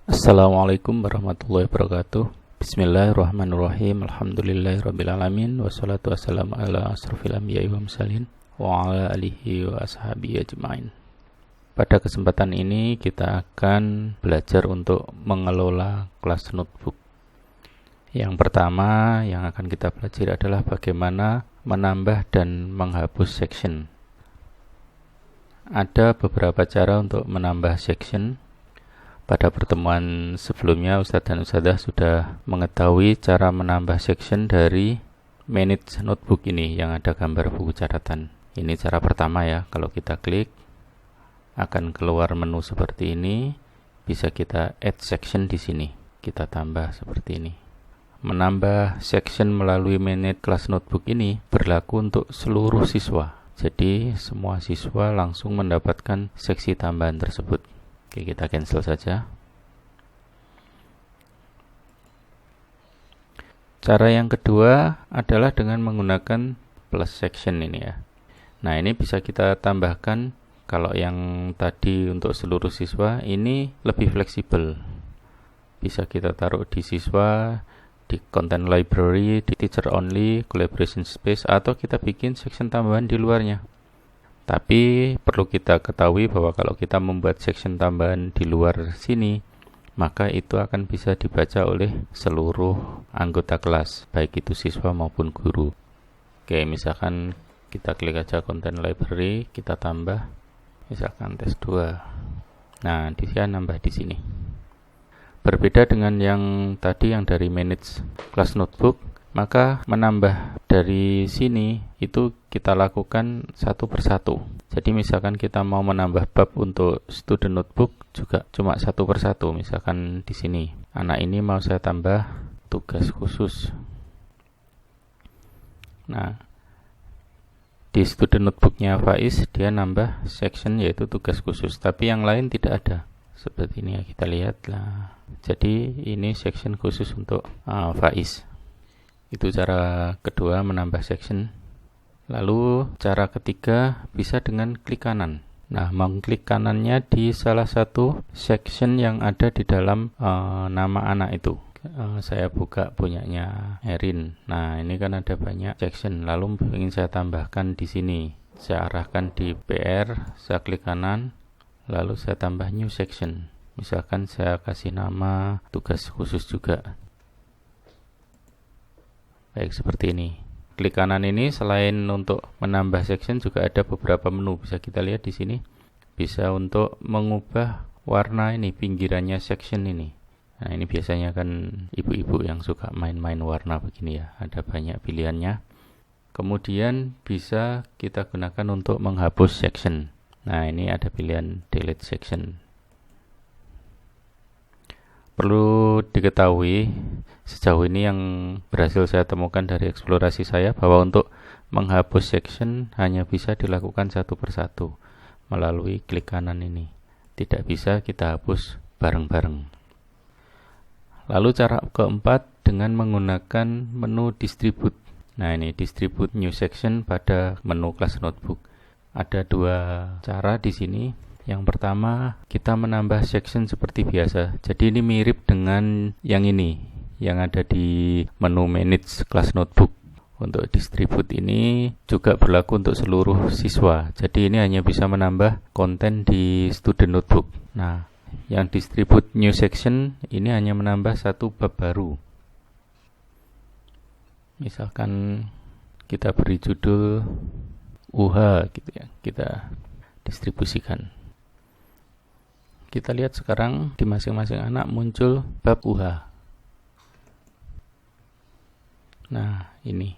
Assalamualaikum warahmatullahi wabarakatuh. Bismillahirrahmanirrahim. Alhamdulillahirrabbilalamin. Wassalatu wassalamu ala asrofil anbiya'i wa mursalin wa ala alihi wa ashabihi ajma'in. Pada kesempatan ini kita akan belajar untuk mengelola kelas notebook. Yang pertama yang akan kita pelajari adalah bagaimana menambah dan menghapus section. Ada beberapa cara untuk menambah section. Pada pertemuan sebelumnya Ustadz dan Ustadzah sudah mengetahui cara menambah section dari manage notebook ini yang ada gambar buku catatan. Ini cara pertama ya, kalau kita klik akan keluar menu seperti ini, bisa kita add section di sini, kita tambah seperti ini. Menambah section melalui manage class notebook ini berlaku untuk seluruh siswa. Jadi semua siswa langsung mendapatkan seksi tambahan tersebut. Oke, kita cancel saja. Cara yang kedua adalah dengan menggunakan plus section ini ya. Nah, ini bisa kita tambahkan. Kalau yang tadi untuk seluruh siswa, ini lebih fleksibel. Bisa kita taruh di siswa, di content library, di teacher only, collaboration space, atau kita bikin section tambahan di luarnya. Tapi perlu kita ketahui bahwa kalau kita membuat section tambahan di luar sini, maka itu akan bisa dibaca oleh seluruh anggota kelas, baik itu siswa maupun guru. Oke, misalkan kita klik aja content library, kita tambah misalkan tes 2. Nah, dia nambah di sini. Berbeda dengan yang tadi yang dari manage class notebook, maka menambah dari sini itu kita lakukan satu persatu. Jadi misalkan kita mau menambah bab untuk student notebook juga cuma satu persatu. Misalkan di sini, anak ini mau saya tambah tugas khusus. Nah, di student notebooknya Faiz dia nambah section yaitu tugas khusus, tapi yang lain tidak ada. Seperti ini ya, kita lihat lah. Jadi ini section khusus untuk Faiz. Itu cara kedua menambah section. Lalu cara ketiga bisa dengan klik kanan. Nah, mengklik kanannya di salah satu section yang ada di dalam nama anak itu. Saya buka punyanya Erin. Nah, ini kan ada banyak section. Lalu ingin saya tambahkan di sini. Saya arahkan di PR, saya klik kanan, lalu saya tambah new section. Misalkan saya kasih nama tugas khusus juga. Baik, seperti ini. Klik kanan ini selain untuk menambah section juga ada beberapa menu. Bisa kita lihat di sini. Bisa untuk mengubah warna ini, pinggirannya section ini. Nah, ini biasanya kan ibu-ibu yang suka main-main warna begini ya. Ada banyak pilihannya. Kemudian bisa kita gunakan untuk menghapus section. Nah, ini ada pilihan delete section. Perlu diketahui sejauh ini yang berhasil saya temukan dari eksplorasi saya bahwa untuk menghapus section hanya bisa dilakukan satu persatu melalui klik kanan ini. Tidak bisa kita hapus bareng-bareng. Lalu cara keempat dengan menggunakan menu distribute. Nah, ini distribute new section pada menu class notebook. Ada dua cara di sini. Yang pertama, kita menambah section seperti biasa. Jadi ini mirip dengan yang ini, yang ada di menu manage class notebook. Untuk distribute ini juga berlaku untuk seluruh siswa. Jadi ini hanya bisa menambah konten di student notebook. Nah, yang distribute new section ini hanya menambah satu bab baru. Misalkan kita beri judul UH gitu ya, kita distribusikan. Kita lihat sekarang di masing-masing anak muncul bab UH. Nah, ini.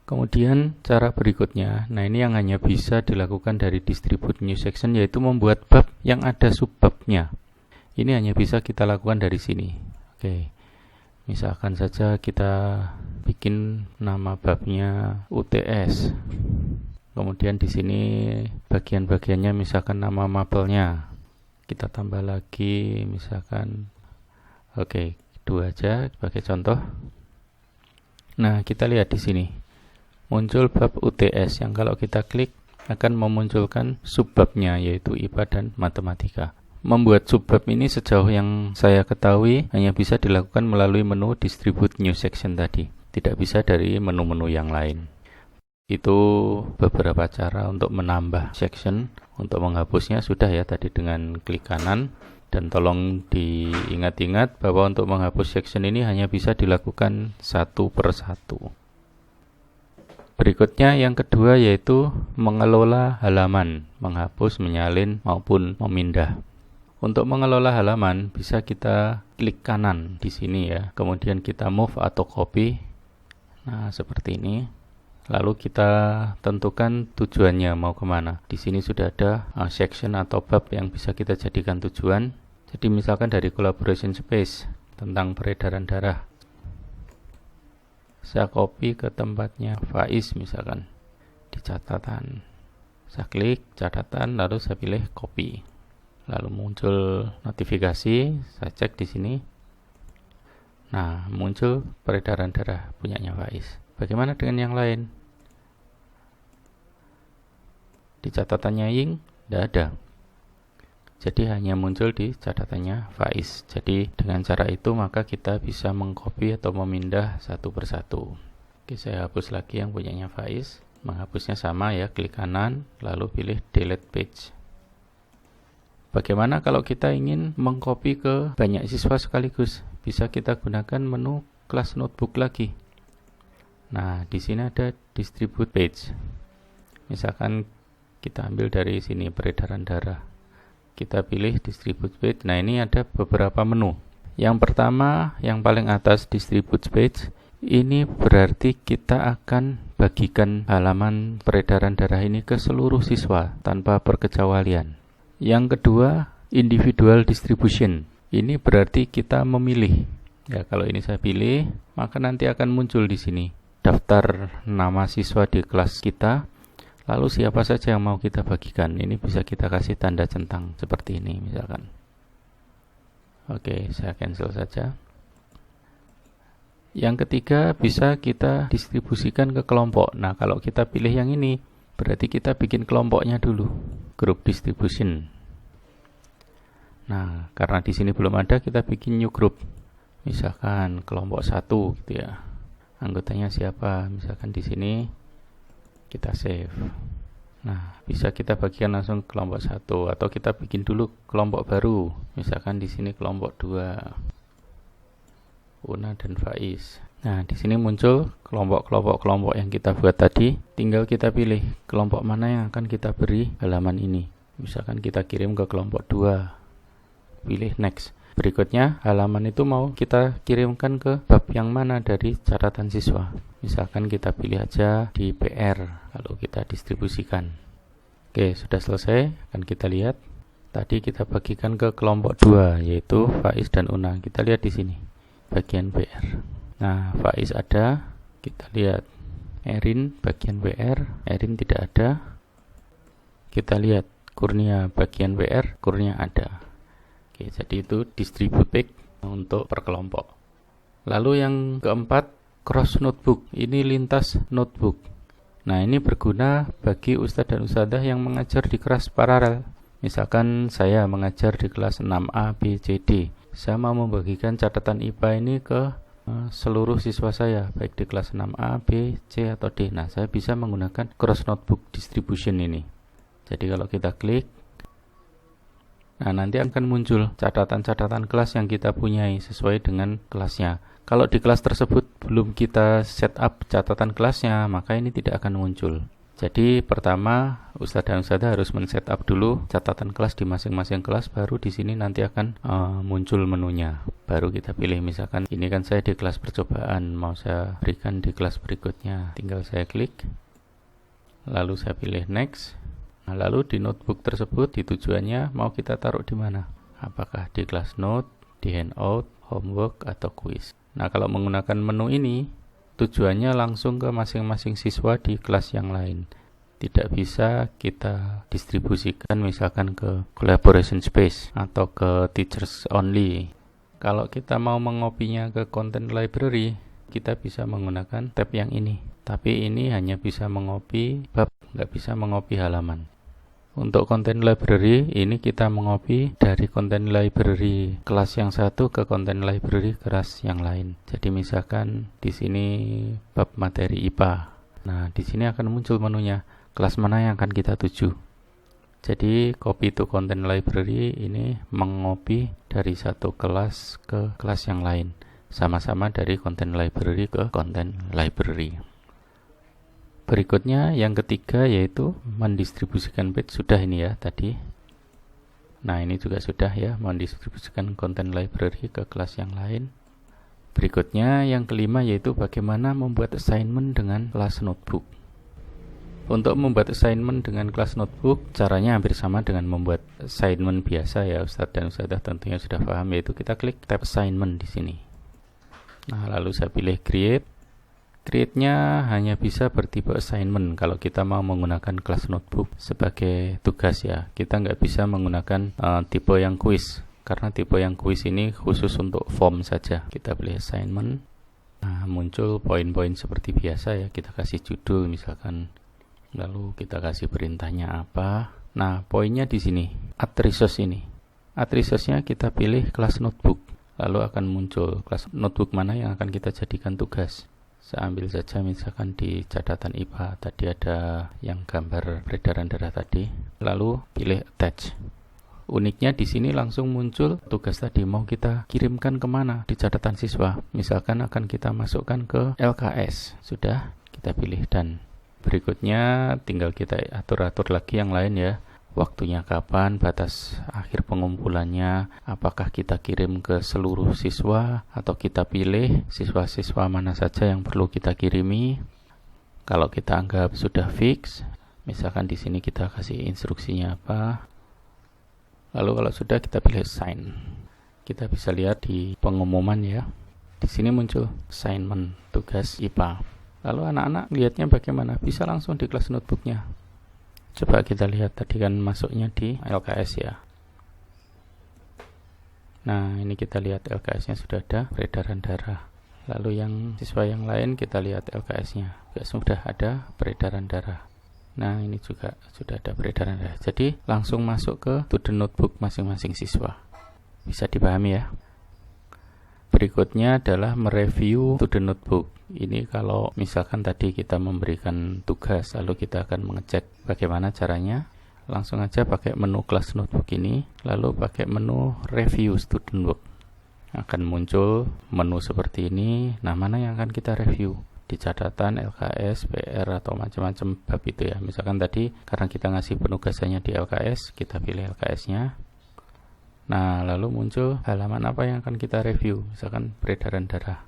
Kemudian cara berikutnya, nah ini yang hanya bisa dilakukan dari distribute new section, yaitu membuat bab yang ada subbabnya. Ini hanya bisa kita lakukan dari sini. Oke. Misalkan saja kita bikin nama babnya UTS. Kemudian di sini bagian-bagiannya misalkan nama mapelnya. Kita tambah lagi misalkan oke, 2 aja sebagai contoh. Nah, kita lihat di sini. Muncul bab UTS yang kalau kita klik akan memunculkan subbabnya, yaitu IPA dan matematika. Membuat subbab ini sejauh yang saya ketahui hanya bisa dilakukan melalui menu distribute new section tadi, tidak bisa dari menu-menu yang lain. Itu beberapa cara untuk menambah section. Untuk menghapusnya sudah ya tadi dengan klik kanan, dan tolong diingat-ingat bahwa untuk menghapus section ini hanya bisa dilakukan satu per satu. Berikutnya yang kedua yaitu mengelola halaman, menghapus, menyalin maupun memindah. Untuk mengelola halaman bisa kita klik kanan di sini ya, kemudian kita move atau copy. Nah, seperti ini. Lalu kita tentukan tujuannya mau kemana. Di sini sudah ada section atau bab yang bisa kita jadikan tujuan. Jadi misalkan dari collaboration space tentang peredaran darah, saya copy ke tempatnya Faiz misalkan di catatan. Saya klik catatan, lalu saya pilih copy. Lalu muncul notifikasi, saya cek di sini. Nah, muncul peredaran darah punyanya Faiz. Bagaimana dengan yang lain? Di catatannya Ying, tidak ada. Jadi hanya muncul di catatannya Faiz. Jadi dengan cara itu maka kita bisa mengcopy atau memindah satu persatu. Oke, saya hapus lagi yang punyanya Faiz. Menghapusnya sama ya, klik kanan, lalu pilih delete page. Bagaimana kalau kita ingin mengcopy ke banyak siswa sekaligus? Bisa kita gunakan menu kelas notebook lagi. Nah, di sini ada distribute page. Misalkan kita ambil dari sini peredaran darah. Kita pilih distribute page. Nah, ini ada beberapa menu. Yang pertama, yang paling atas distribute page, ini berarti kita akan bagikan halaman peredaran darah ini ke seluruh siswa tanpa berkecualian. Yang kedua, individual distribution. Ini berarti kita memilih. Ya, kalau ini saya pilih, maka nanti akan muncul di sini daftar nama siswa di kelas kita. Lalu siapa saja yang mau kita bagikan. Ini bisa kita kasih tanda centang seperti ini misalkan. Oke, saya cancel saja. Yang ketiga, bisa kita distribusikan ke kelompok. Nah, kalau kita pilih yang ini, berarti kita bikin kelompoknya dulu, group distribution. Nah, karena di sini belum ada, kita bikin new group. Misalkan kelompok 1 gitu ya. Anggotanya siapa? Misalkan di sini kita save. Nah, bisa kita bagikan langsung kelompok 1 atau kita bikin dulu kelompok baru. Misalkan di sini kelompok 2. Una dan Faiz. Nah, di sini muncul kelompok yang kita buat tadi. Tinggal kita pilih kelompok mana yang akan kita beri halaman ini. Misalkan kita kirim ke kelompok 2. Pilih next. Berikutnya, halaman itu mau kita kirimkan ke bab yang mana dari catatan siswa. Misalkan kita pilih aja di PR, lalu kita distribusikan. Oke, sudah selesai. Akan kita lihat. Tadi kita bagikan ke kelompok 2, yaitu Faiz dan Una. Kita lihat di sini, bagian PR. Nah, Faiz ada. Kita lihat Erin bagian PR. Erin tidak ada. Kita lihat Kurnia bagian PR. Kurnia ada. Oke, jadi itu distribute page untuk per kelompok. Lalu yang keempat, cross notebook. Ini lintas notebook. Nah, ini berguna bagi ustadz dan ustadzah yang mengajar di kelas paralel. Misalkan saya mengajar di kelas 6A, B, C, D. Saya mau membagikan catatan IPA ini ke seluruh siswa saya, baik di kelas 6A, B, C, atau D. Nah, saya bisa menggunakan cross notebook distribution ini. Jadi kalau kita klik, nah, nanti akan muncul catatan-catatan kelas yang kita punyai sesuai dengan kelasnya. Kalau di kelas tersebut belum kita setup catatan kelasnya, maka ini tidak akan muncul. Jadi pertama, ustadz dan ustadzah harus men-setup dulu catatan kelas di masing-masing kelas, baru di sini nanti akan muncul menunya. Baru kita pilih, misalkan ini kan saya di kelas percobaan, mau saya berikan di kelas berikutnya. Tinggal saya klik, lalu saya pilih next. Nah, lalu di notebook tersebut di tujuannya mau kita taruh di mana? Apakah di kelas note, di handout, homework, atau quiz? Nah, kalau menggunakan menu ini, tujuannya langsung ke masing-masing siswa di kelas yang lain. Tidak bisa kita distribusikan misalkan ke collaboration space atau ke teachers only. Kalau kita mau mengopinya ke content library, kita bisa menggunakan tab yang ini. Tapi ini hanya bisa mengopi bab nggak bisa mengopi halaman. Untuk content library ini kita mengopi dari content library kelas yang satu ke content library kelas yang lain. Jadi misalkan di sini bab materi IPA. Nah, di sini akan muncul menunya kelas mana yang akan kita tuju. Jadi copy to content library ini mengopi dari satu kelas ke kelas yang lain. Sama-sama dari content library ke content library. Berikutnya yang ketiga yaitu mendistribusikan page. Sudah ini ya tadi. Nah, ini juga sudah ya, mendistribusikan content library ke kelas yang lain. Berikutnya yang kelima yaitu bagaimana membuat assignment dengan kelas notebook. Untuk membuat assignment dengan kelas notebook caranya hampir sama dengan membuat assignment biasa ya. Ustadz dan Ustadzah tentunya sudah paham, yaitu kita klik tab assignment di sini. Nah, lalu saya pilih create. Create-nya hanya bisa bertipe assignment kalau kita mau menggunakan kelas notebook sebagai tugas ya. Kita nggak bisa menggunakan tipe yang quiz, karena tipe yang quiz ini khusus untuk form saja. Kita pilih assignment. Nah, muncul poin-poin seperti biasa ya. Kita kasih judul misalkan, lalu kita kasih perintahnya apa. Nah, poinnya di sini, add resource ini. Add resource-nya kita pilih kelas notebook. Lalu akan muncul kelas notebook mana yang akan kita jadikan tugas. Saya ambil saja misalkan di catatan IPA, tadi ada yang gambar peredaran darah tadi. Lalu pilih attach. Uniknya di sini langsung muncul tugas tadi mau kita kirimkan kemana di catatan siswa. Misalkan akan kita masukkan ke LKS. Sudah, kita pilih dan. Berikutnya tinggal kita atur-atur lagi yang lain ya. Waktunya kapan, batas akhir pengumpulannya, apakah kita kirim ke seluruh siswa atau kita pilih siswa-siswa mana saja yang perlu kita kirimi. Kalau kita anggap sudah fix, misalkan di sini kita kasih instruksinya apa. Lalu kalau sudah kita pilih assign. Kita bisa lihat di pengumuman ya. Di sini muncul assignment tugas IPA. Lalu anak-anak lihatnya bagaimana? Bisa langsung di kelas notebooknya. Coba kita lihat tadi kan masuknya di LKS ya. Nah, ini kita lihat LKS-nya sudah ada peredaran darah. Lalu yang siswa yang lain kita lihat LKS-nya juga sudah ada peredaran darah. Nah, ini juga sudah ada peredaran darah. Jadi langsung masuk ke to the notebook masing-masing siswa. Bisa dipahami ya. Berikutnya adalah mereview to the notebook. Ini kalau misalkan tadi kita memberikan tugas, lalu kita akan mengecek bagaimana caranya. Langsung aja pakai menu kelas notebook ini, lalu pakai menu review student work. Akan muncul menu seperti ini. Nah, mana yang akan kita review? Di catatan, LKS, PR, atau macam-macam bab itu ya. Misalkan tadi karena kita ngasih penugasannya di LKS, kita pilih LKS-nya. Nah, lalu muncul halaman apa yang akan kita review, misalkan peredaran darah.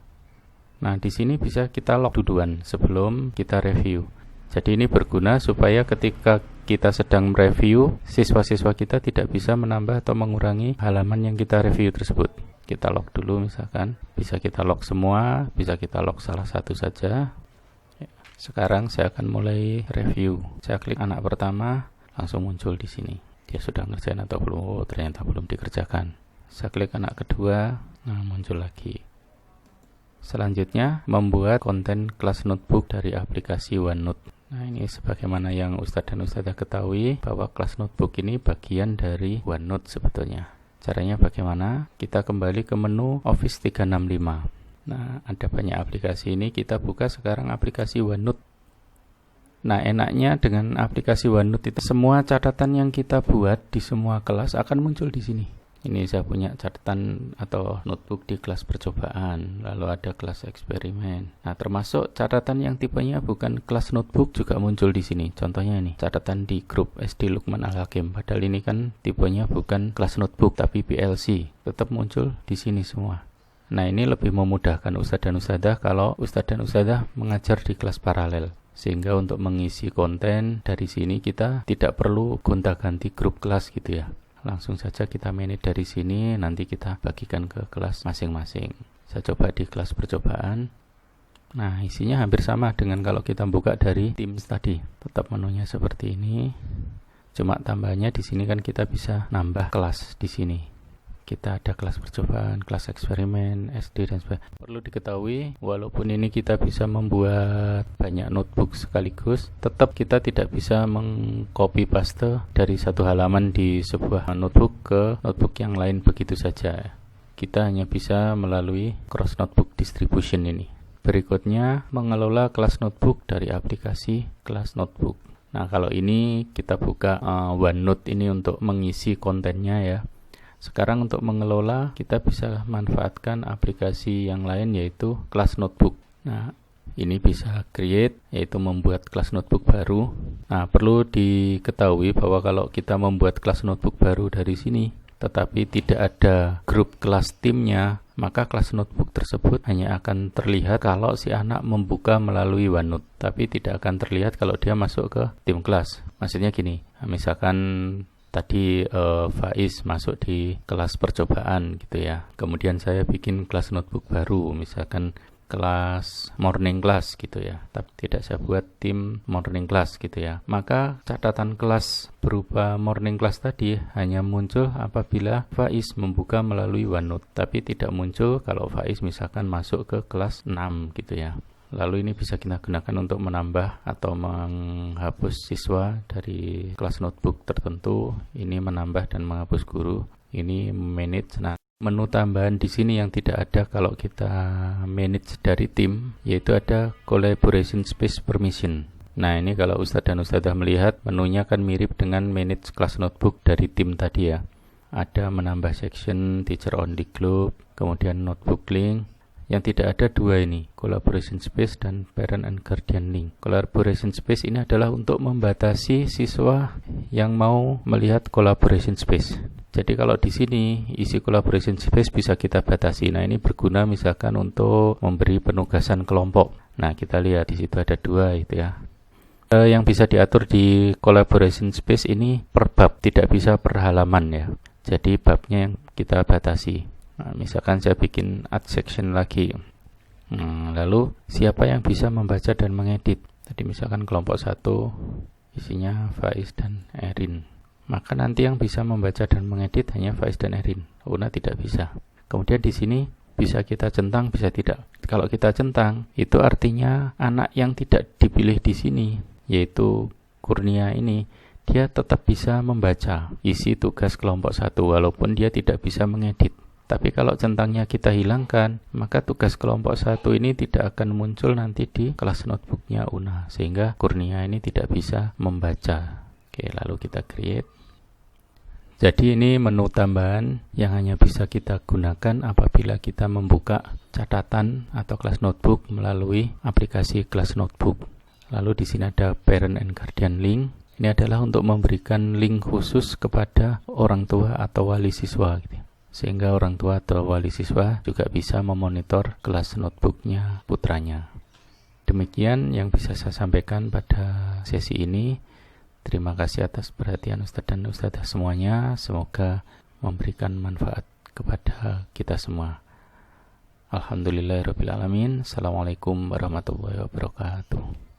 Nah, di sini bisa kita log duluan sebelum kita review. Jadi ini berguna supaya ketika kita sedang mereview, siswa-siswa kita tidak bisa menambah atau mengurangi halaman yang kita review tersebut. Kita log dulu misalkan, bisa kita log semua, bisa kita log salah satu saja. Sekarang saya akan mulai review. Saya klik anak pertama, langsung muncul di sini. Dia sudah ngerjain atau belum? Oh, ternyata belum dikerjakan. Saya klik anak kedua, nah muncul lagi. Selanjutnya, membuat konten kelas notebook dari aplikasi OneNote. Nah, ini sebagaimana yang Ustadz dan Ustadzah ketahui bahwa kelas notebook ini bagian dari OneNote sebetulnya. Caranya bagaimana? Kita kembali ke menu Office 365. Nah, ada banyak aplikasi ini. Kita buka sekarang aplikasi OneNote. Nah, enaknya dengan aplikasi OneNote itu semua catatan yang kita buat di semua kelas akan muncul di sini. Ini saya punya catatan atau notebook di kelas percobaan, lalu ada kelas eksperimen. Nah, termasuk catatan yang tipenya bukan kelas notebook juga muncul di sini. Contohnya ini, catatan di grup SD Lukman Al-Hakim. Padahal ini kan tipenya bukan kelas notebook tapi PLC. Tetap muncul di sini semua. Nah, ini lebih memudahkan Ustadz dan Ustadzah kalau Ustadz dan Ustadzah mengajar di kelas paralel. Sehingga untuk mengisi konten dari sini kita tidak perlu gonta-ganti grup kelas gitu ya. Langsung saja kita manage dari sini, nanti kita bagikan ke kelas masing-masing. Saya coba di kelas percobaan. Nah, isinya hampir sama dengan kalau kita buka dari Teams tadi. Tetap menunya seperti ini. Cuma tambahnya di sini kan kita bisa nambah kelas di sini. Kita ada kelas percobaan, kelas eksperimen, SD dan sebagainya. Perlu diketahui, walaupun ini kita bisa membuat banyak notebook sekaligus, tetap kita tidak bisa mengcopy paste dari satu halaman di sebuah notebook ke notebook yang lain begitu saja. Kita hanya bisa melalui cross notebook distribution ini. Berikutnya, mengelola kelas notebook dari aplikasi kelas notebook. Nah, kalau ini kita buka OneNote ini untuk mengisi kontennya ya. Sekarang untuk mengelola, kita bisa manfaatkan aplikasi yang lain yaitu kelas notebook. Nah, ini bisa create, yaitu membuat kelas notebook baru. Nah, perlu diketahui bahwa kalau kita membuat kelas notebook baru dari sini, tetapi tidak ada grup kelas timnya, maka kelas notebook tersebut hanya akan terlihat kalau si anak membuka melalui OneNote, tapi tidak akan terlihat kalau dia masuk ke tim kelas. Maksudnya gini, misalkan tadi Faiz masuk di kelas percobaan gitu ya. Kemudian saya bikin kelas notebook baru, misalkan kelas morning class gitu ya. Tapi tidak saya buat tim morning class gitu ya. Maka catatan kelas berupa morning class tadi hanya muncul apabila Faiz membuka melalui OneNote, tapi tidak muncul kalau Faiz misalkan masuk ke kelas 6 gitu ya. Lalu ini bisa kita gunakan untuk menambah atau menghapus siswa dari kelas notebook tertentu. Ini menambah dan menghapus guru. Ini manage. Nah, menu tambahan di sini yang tidak ada kalau kita manage dari tim, yaitu ada collaboration space permission. Nah, ini kalau Ustadz dan Ustadzah melihat, menunya kan mirip dengan manage kelas notebook dari tim tadi ya. Ada menambah section, teacher only group, kemudian notebook link. Yang tidak ada dua ini, collaboration space dan parent and guardian link. Collaboration space ini adalah untuk membatasi siswa yang mau melihat collaboration space. Jadi kalau di sini isi collaboration space bisa kita batasi. Nah, ini berguna misalkan untuk memberi penugasan kelompok. Nah, kita lihat di situ ada dua itu ya. Yang bisa diatur di collaboration space ini per bab, tidak bisa per halaman ya. Jadi babnya yang kita batasi. Nah, misalkan saya bikin add section lagi. Lalu siapa yang bisa membaca dan mengedit? Tadi misalkan kelompok 1 isinya Faiz dan Erin. Maka nanti yang bisa membaca dan mengedit hanya Faiz dan Erin. Una tidak bisa. Kemudian di sini bisa kita centang, bisa tidak. Kalau kita centang, itu artinya anak yang tidak dipilih di sini, yaitu Kurnia ini, dia tetap bisa membaca isi tugas kelompok 1 walaupun dia tidak bisa mengedit. Tapi kalau centangnya kita hilangkan, maka tugas kelompok 1 ini tidak akan muncul nanti di kelas notebooknya Una, sehingga Kurnia ini tidak bisa membaca. Oke, lalu kita create. Jadi ini menu tambahan yang hanya bisa kita gunakan apabila kita membuka catatan atau kelas notebook melalui aplikasi kelas notebook. Lalu di sini ada parent and guardian link. Ini adalah untuk memberikan link khusus kepada orang tua atau wali siswa gitu. Sehingga orang tua atau wali siswa juga bisa memonitor kelas notebooknya putranya. Demikian yang bisa saya sampaikan pada sesi ini. Terima kasih atas perhatian Ustadz dan Ustadzah semuanya. Semoga memberikan manfaat kepada kita semua. Alhamdulillahirrabbilalamin. Assalamualaikum warahmatullahi wabarakatuh.